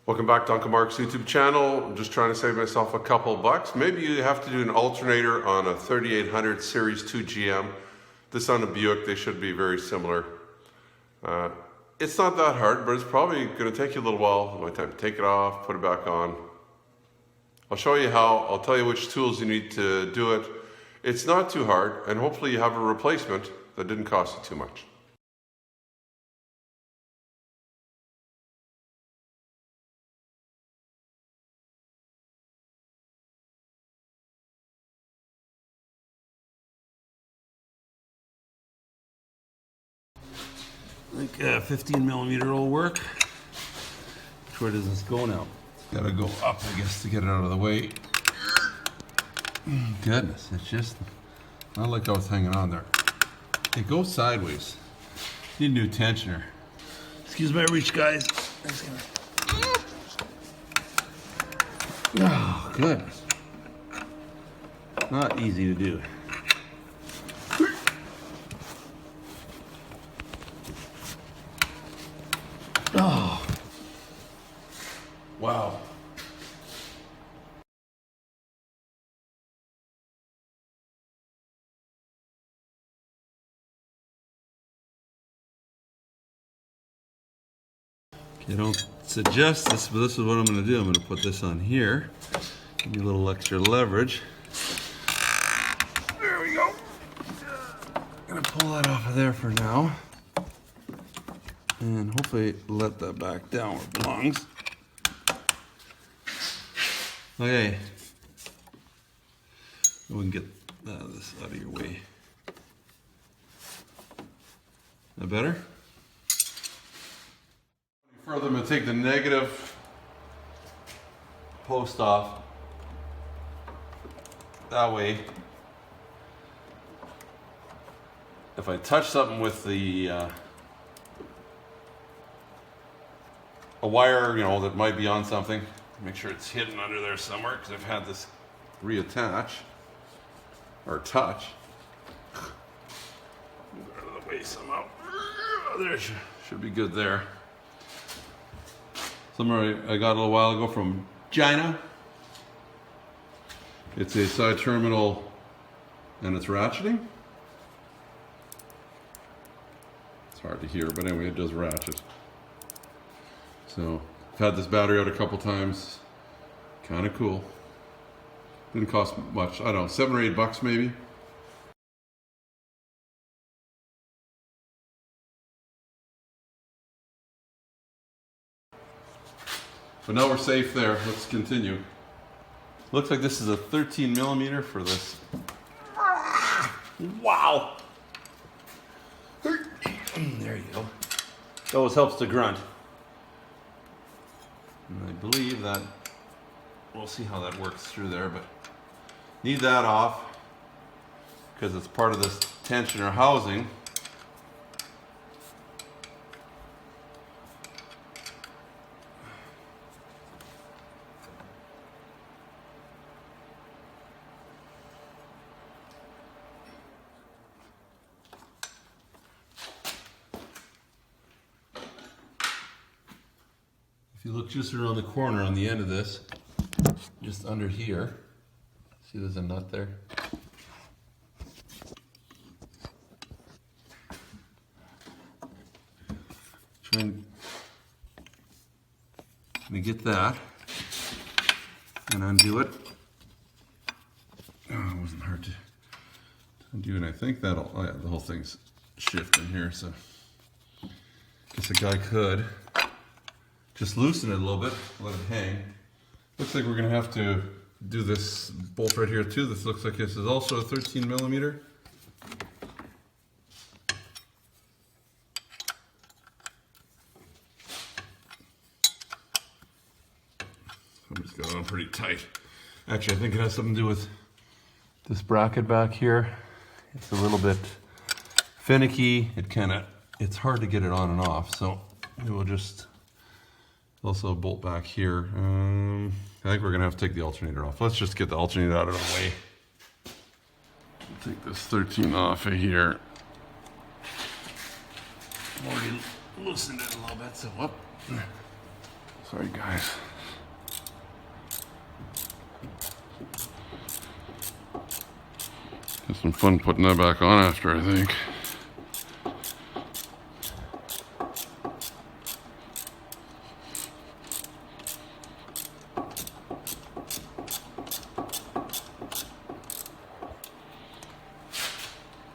Welcome back to Unclemarks YouTube channel. I'm just trying to save myself a couple bucks. Maybe you have to do an alternator on a 3800 Series 2 GM. This on a Buick, they should be very similar. It's not that hard, but it's probably going to take you a little while. My time to take it off, put it back on. I'll show you how. I'll tell you which tools you need to do it. It's not too hard, and hopefully you have a replacement that didn't cost you too much. I think 15 millimeter will work. Where does this go now? Gotta go up, I guess, to get it out of the way. Goodness, it's just not like I was hanging on there. It goes sideways. Need a new tensioner. Excuse my reach, guys. Oh, goodness. Not easy to do. Oh, wow. Okay, I don't suggest this, but this is what I'm going to do. I'm going to put this on here. Give me a little extra leverage. There we go. I'm going to pull that off of there for now. And hopefully let that back down where it belongs. Okay. We can get this out of your way. That better? Further, I'm going to take the negative post off. That way, if I touch something with the a wire, you know, that might be on something, make sure it's hidden under there somewhere, because I've had this reattach or touch. Move it out of the way somehow. There should be good there. Somewhere I got a little while ago from China. It's a side terminal and it's ratcheting. It's hard to hear, but anyway, it does ratchet. So I've had this battery out a couple times. Kind of cool. Didn't cost much. I don't know, $7 or $8 maybe. But now we're safe there. Let's continue. Looks like this is a 13 millimeter for this. Wow. There you go. That always helps to grunt. And I believe that, we'll see how that works through there, but need that off because it's part of this tensioner housing. If you look just around the corner on the end of this, just under here, see there's a nut there? Try and get that and undo it. Oh, it wasn't hard to undo, and I think that'll, oh yeah, the whole thing's shifting here, so I guess a guy could just loosen it a little bit, let it hang. Looks like we're gonna have to do this bolt right here too. This looks like this is also a 13 millimeter. Somebody's got it on pretty tight. Actually, I think it has something to do with this bracket back here. It's a little bit finicky. It's hard to get it on and off, so we'll just also a bolt back here. I think we're gonna have to take the alternator off. Let's just get the alternator out of the way. Take this 13 off of here. Already loosened it a little bit, so whoop. Sorry, guys. Have some fun putting that back on after, I think.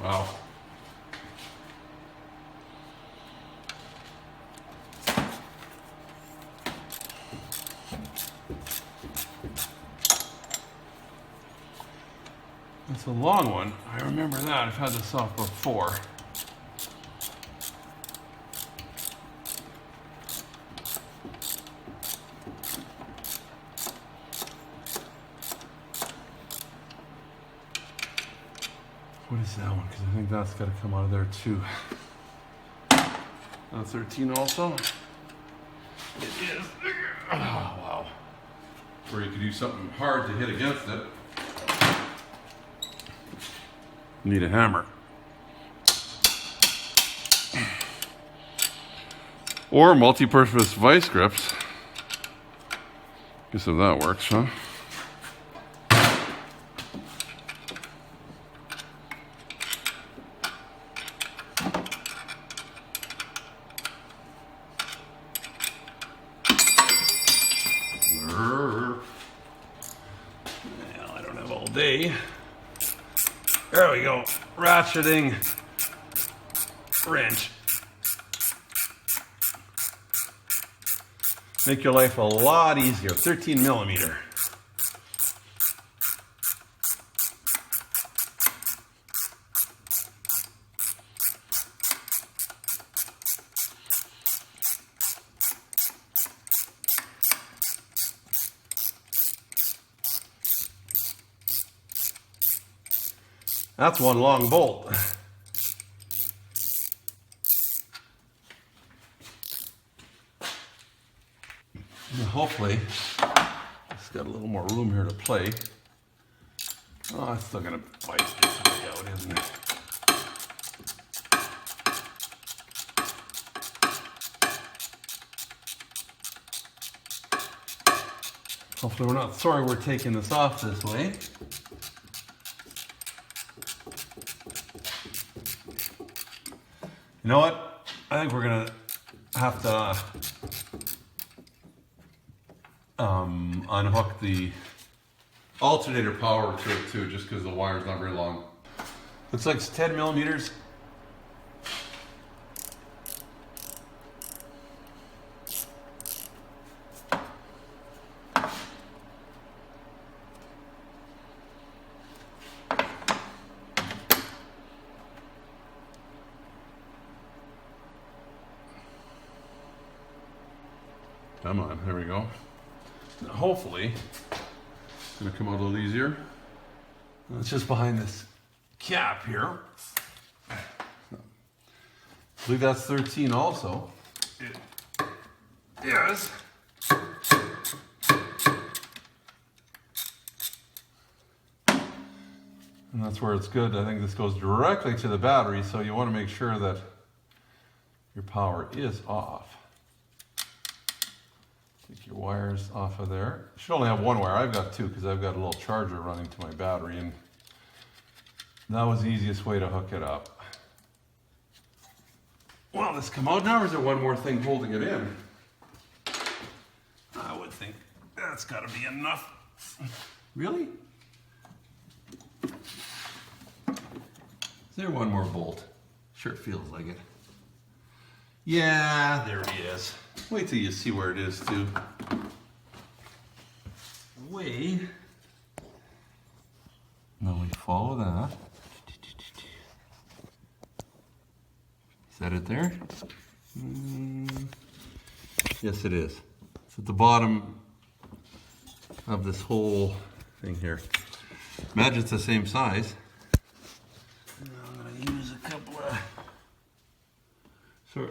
Wow. It's a long one. I remember that. I've had this off before. What is that one? Because I think that's got to come out of there too. 13 also. It is. Oh, wow. Or you could use something hard to hit against it. Need a hammer. Or multi-purpose vice grips. Guess if that works, huh? Well, I don't have all day. There we go. Ratcheting wrench. Make your life a lot easier. 13 millimeter. That's one long bolt. Now hopefully, it's got a little more room here to play. Oh, it's still gonna bite this way out, isn't it? Hopefully we're not sorry we're taking this off this way. You know what? I think we're gonna have to unhook the alternator power to it too, just because the wire's not very long. Looks like it's 10 millimeters. Come on, there we go. Now hopefully, it's gonna come out a little easier. It's just behind this cap here. I believe that's 13 also. It is. And that's where it's good. I think this goes directly to the battery, so you want to make sure that your power is off. Take your wires off of there. You should only have one wire. I've got two because I've got a little charger running to my battery, and that was the easiest way to hook it up. Well, this come out now, or is there one more thing holding it in? I would think that's got to be enough. Really? Is there one more bolt? Sure feels like it. Yeah, there he is. Wait till you see where it is too. Way. Now we follow that. Is that it there? Yes, it is. It's at the bottom of this whole thing here. Imagine it's the same size. I'm going to use a couple of...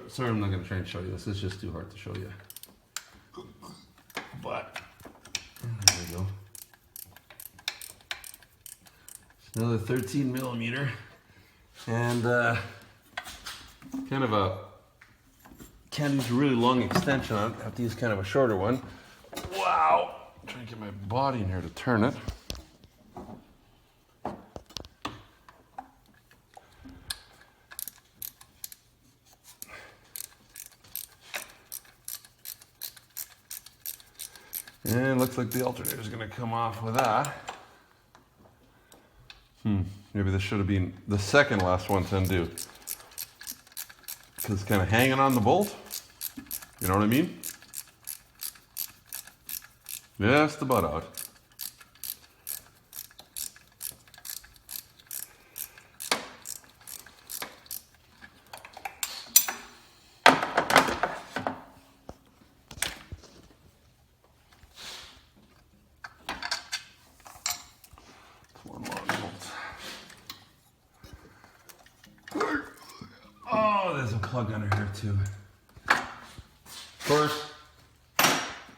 Sorry, I'm not going to try and show you this. It's just too hard to show you. But, there we go. It's another 13 millimeter. And kind of a can't use a really long extension on it. I have to use kind of a shorter one. Wow! I'm trying to get my body in here to turn it. And it looks like the alternator is going to come off with that. Maybe this should have been the second last one to undo. Because it's kind of hanging on the bolt. You know what I mean? Yes, the butt out. One long bolt. Oh, there's a plug under here too. First,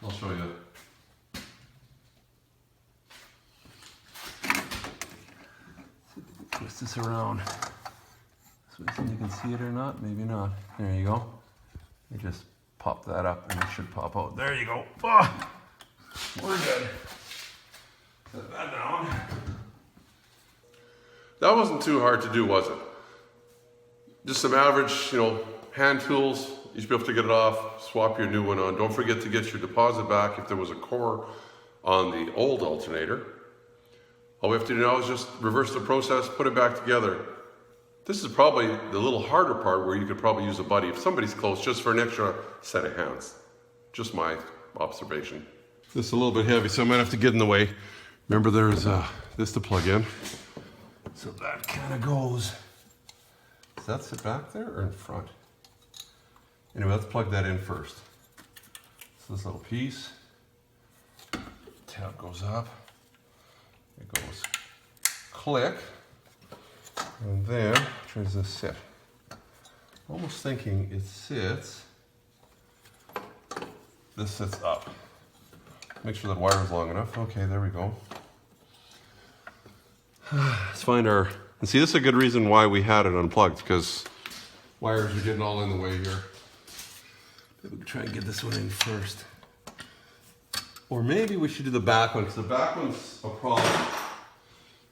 I'll show you. Twist this around. So you can see it or not, maybe not. There you go. You just pop that up and it should pop out. There you go. Oh, we're good. Set that down. That wasn't too hard to do, was it? Just some average, hand tools. You should be able to get it off, swap your new one on. Don't forget to get your deposit back if there was a core on the old alternator. All we have to do now is just reverse the process, put it back together. This is probably the little harder part where you could probably use a buddy if somebody's close, just for an extra set of hands. Just my observation. This is a little bit heavy, so I might have to get in the way. Remember, there's this to plug in. So that kind of goes. Does that sit back there or in front? Anyway, let's plug that in first. So this little piece, tab goes up, it goes click, and then where does this sit? Almost thinking it sits, this sits up. Make sure that wire is long enough. Okay, there we go. Let's find our, and see, this is a good reason why we had it unplugged, because wires are getting all in the way here. Maybe we can try and get this one in first. Or maybe we should do the back one, because the back one's a problem.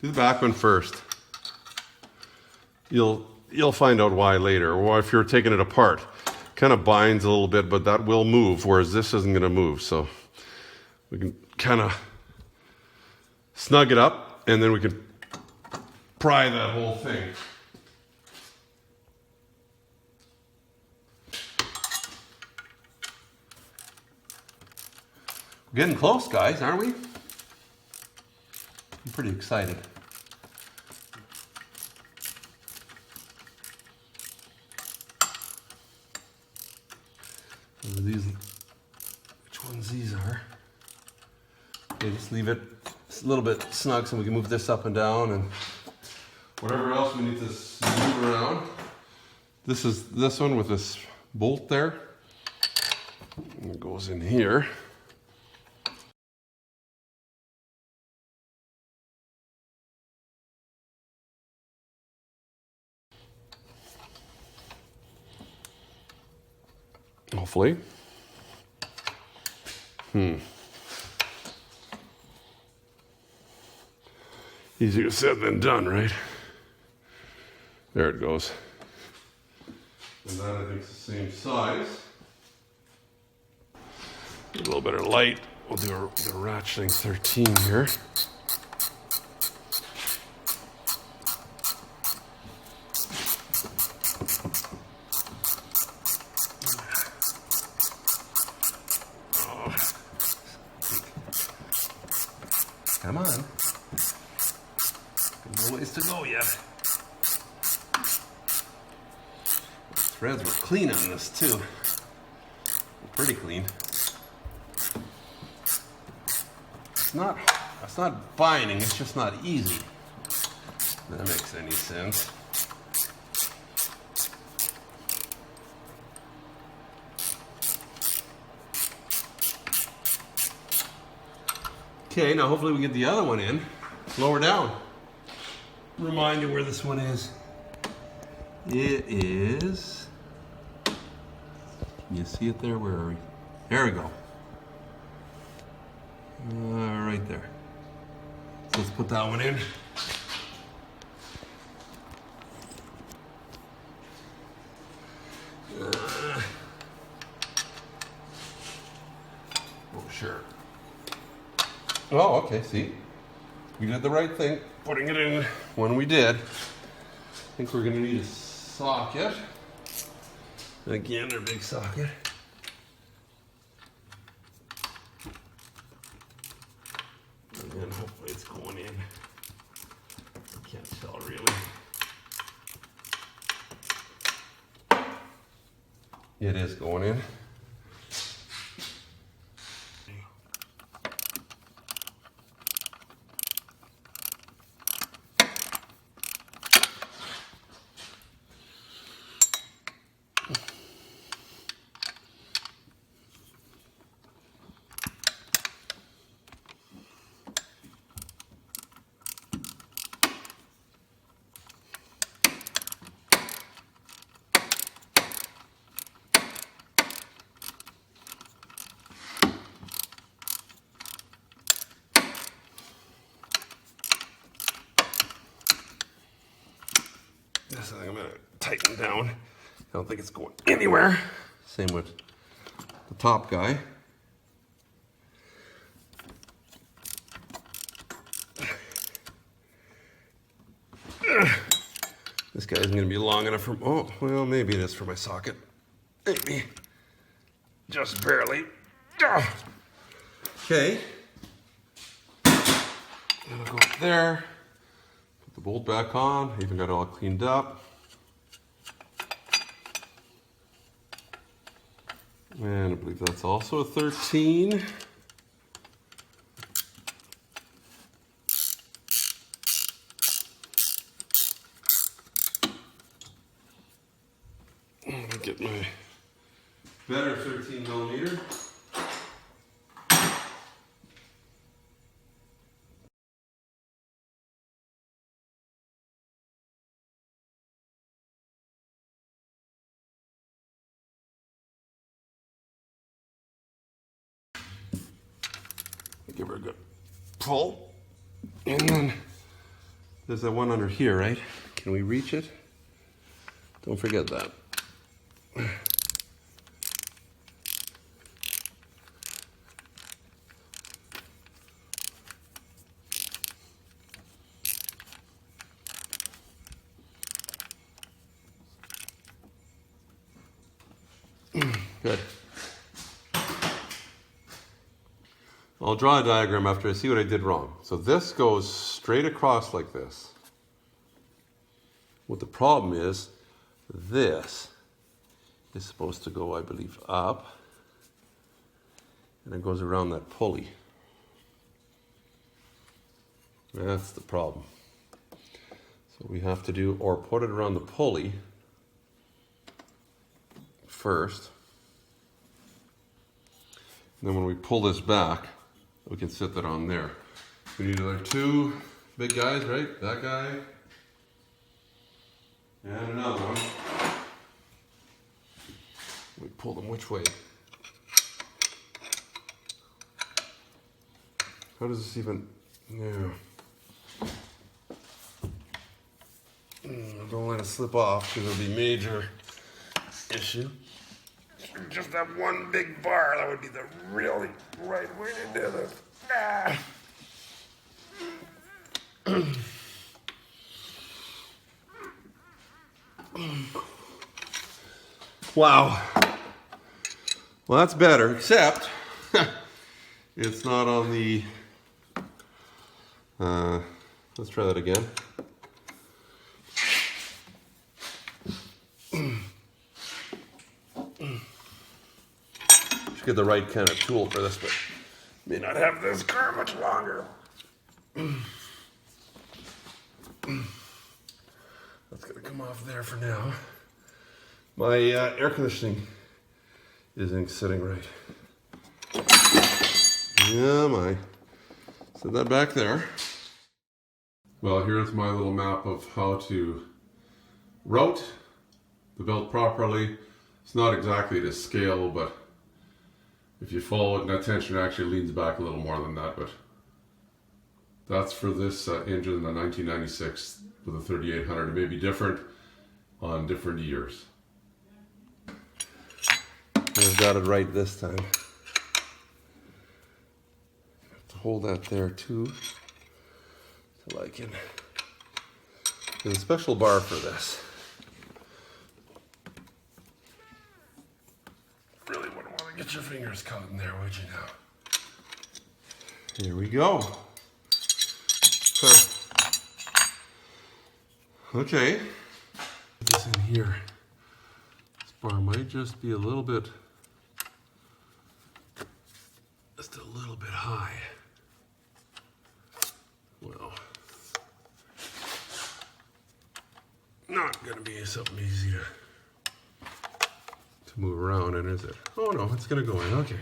Do the back one first. You'll find out why later, or if you're taking it apart. Kind of binds a little bit, but that will move, whereas this isn't going to move. So we can kind of snug it up, and then we can pry that whole thing. We're getting close, guys, aren't we? I'm pretty excited. These, which ones these are? Okay, just leave it a little bit snug so we can move this up and down and Whatever else we need to move around. This is this one with this bolt there. And it goes in here. Hopefully. Easier said than done, right? There it goes. And that I think is the same size. A little better light. We'll do the ratcheting 13 here. Come on. No ways to go yet. Threads were clean on this too. Pretty clean. It's not binding, it's just not easy. If that makes any sense. Okay, now hopefully we get the other one in. Lower down. Remind you where this one is. It is You see it there? Where are we? There we go. Right there. So let's put that one in. Oh, sure. Oh, okay, see? We did the right thing, putting it in when we did. I think we're gonna need a socket. Again, our big socket. And then hopefully it's going in. I can't tell really. It is going in. This thing I'm gonna tighten down. I don't think it's going anywhere. Same with the top guy. This guy isn't gonna be long enough for, oh, well, maybe it is for my socket. Maybe. Just barely. Okay. I'll go up there. Put the bolt back on. Even got it all cleaned up. And I believe that's also a 13. I'm gonna get my better 13 millimeter. Give her a good pull. And then there's that one under here, right? Can we reach it? Don't forget that. Good. I'll draw a diagram after I see what I did wrong. So this goes straight across like this. What the problem is, this is supposed to go, I believe, up. And it goes around that pulley. That's the problem. So we have to do, or put it around the pulley first. And then when we pull this back, we can sit that on there. We need another two big guys, right? That guy. And another one. We pull them which way? How does this even... No. Don't let it slip off because it'll be a major issue. Just that one big bar, that would be the really right way to do this. Ah. Wow. Well, that's better, except it's not on the... let's try that again. Should get the right kind of tool for this, but may not have this car much longer. That's gonna come off there for now. My air conditioning isn't sitting right. Yeah, my. Set that back there. Well, here's my little map of how to route the belt properly It's not exactly to scale, but if you follow it, that tension actually leans back a little more than that. But that's for this engine, the 1996 with a 3800. It may be different on different years. I've got it right this time. Have to hold that there too, till I can. There's a special bar for this. Really wouldn't want to get your fingers caught in there, would you now? Here we go. Huh. Okay. Put this in here. This bar might just be a little bit, just a little bit high. Well, not gonna be something easy to move around in, is it? Oh no, it's gonna go in, okay.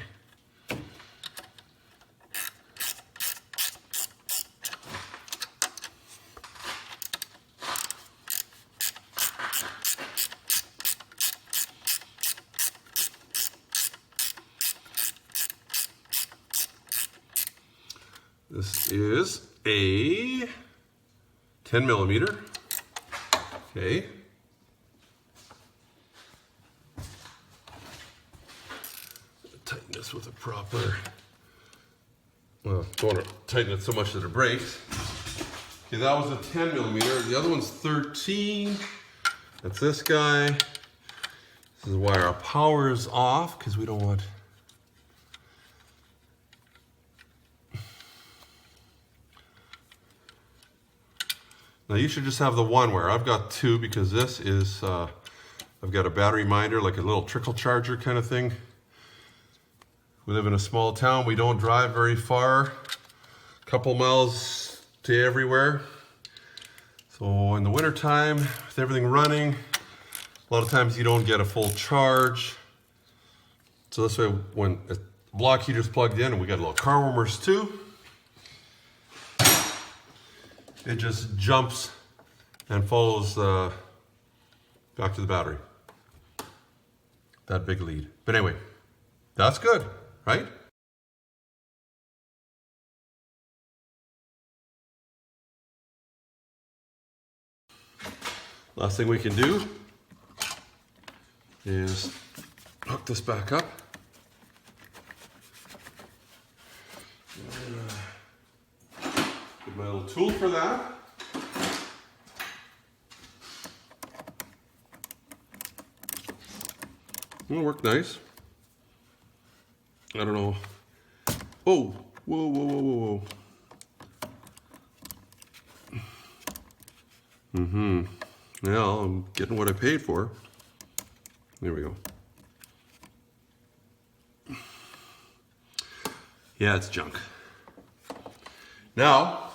This is a 10 millimeter. Okay. Tighten this with a proper, well, don't want to tighten it so much that it breaks. Okay, that was a 10 millimeter. The other one's 13. That's this guy. This is why our power is off, because we don't want. Now you should just have the one wire. I've got two because this is, I've got a battery minder, like a little trickle charger kind of thing. We live in a small town. We don't drive very far, a couple miles to everywhere. So in the winter time, with everything running, a lot of times you don't get a full charge. So this way, when a block heater's plugged in, and we got little car warmers too, it just jumps and follows back to the battery. That big lead. But anyway, that's good, right? Last thing we can do is hook this back up. Get my little tool for that. It'll work nice. I don't know. Oh, whoa, whoa, whoa, whoa, whoa. Well, I'm getting what I paid for. There we go. Yeah, it's junk. Now,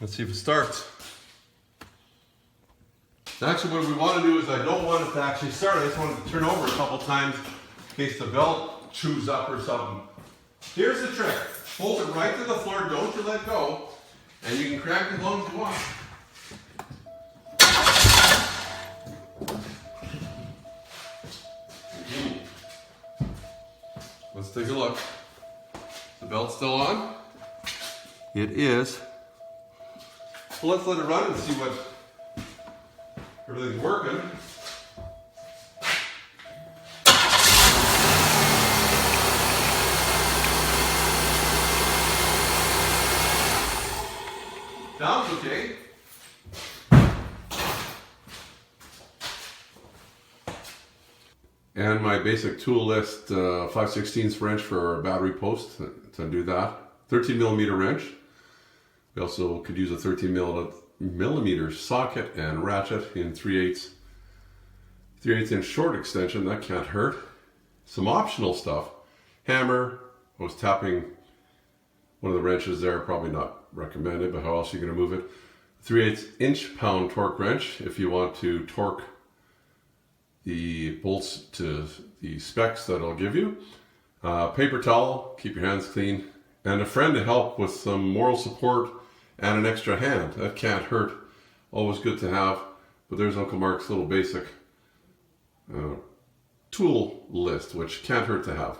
let's see if it starts. Actually, what we want to do is I don't want it to actually start. I just want it to turn over a couple times in case the belt chews up or something. Here's the trick. Hold it right to the floor. Don't you let go. And you can crank it as long as you want. Let's take a look. The belt's still on? It is. Well, let's let it run and see what everything's working. Sounds okay. And my basic tool list, 5/16 wrench for a battery post to do that. 13 millimeter wrench. We also could use a 13 millimeter socket and ratchet in 3/8 inch short extension. That can't hurt. Some optional stuff. Hammer. I was tapping one of the wrenches there. Probably not recommended, but how else are you going to move it? 3/8 inch pound torque wrench if you want to torque the bolts to the specs that it'll give you. Paper towel, keep your hands clean, and a friend to help with some moral support and an extra hand. That can't hurt. Always good to have. But there's Unclemarks' little basic tool list, which can't hurt to have.